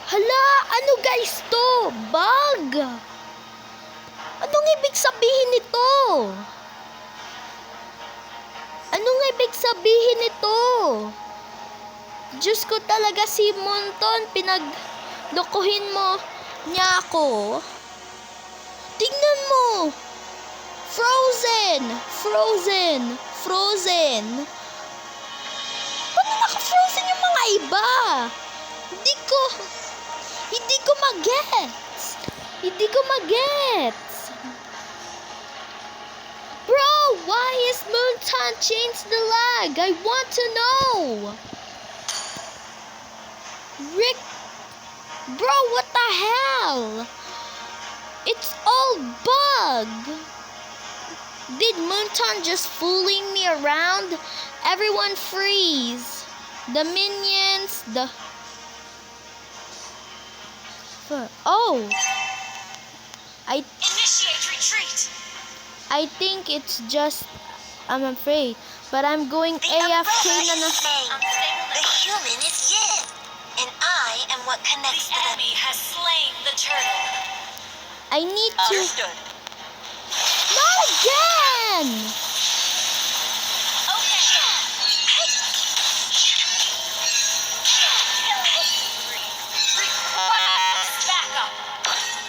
Hala, ano guys to? Bug? Anong ibig sabihin nito? Anong ibig sabihin nito? Diyos ko talaga, si Monton, pinaglokohin mo niya ako. Tignan mo! Frozen! Frozen! Frozen! Paano naka-frozen yung mga iba? Hindi ko magets. Hindi ko magets. Bro, why is Moonton changed the lag? I want to know. Rick, bro, what the hell? It's all bug. Did Moonton just fooling me around? Everyone freeze. The minions, oh. Initiate retreat. I think it's just, I'm afraid, but I'm going AFK na na. The human is Yin, and I am what connects the enemy has slain the turtle. I need to. Understood. Not again!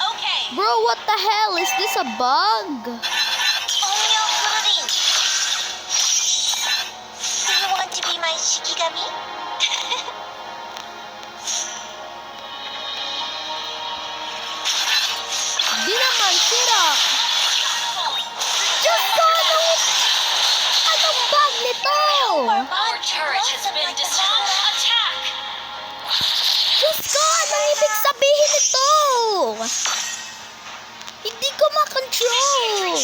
Okay. Bro, what the hell? Is this a bug? Do you want to be my Shikigami? Di naman, sira. Diyos ko, anong bug nito? Our turret has been destroyed. Attack! Diyos ko, anong ibig sabihin nito? Hindi ko makontrol.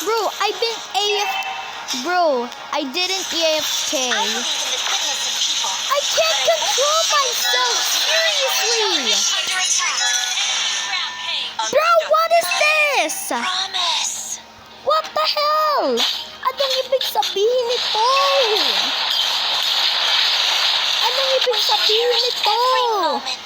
Bro, I've been Bro, I didn't AFK. I believe in the goodness of people. I can't control myself, seriously. Under attack. Bro, what is this? Promise. What the hell? Anong ibig sabihin nito? Anong ibig sabihin nito? Every moment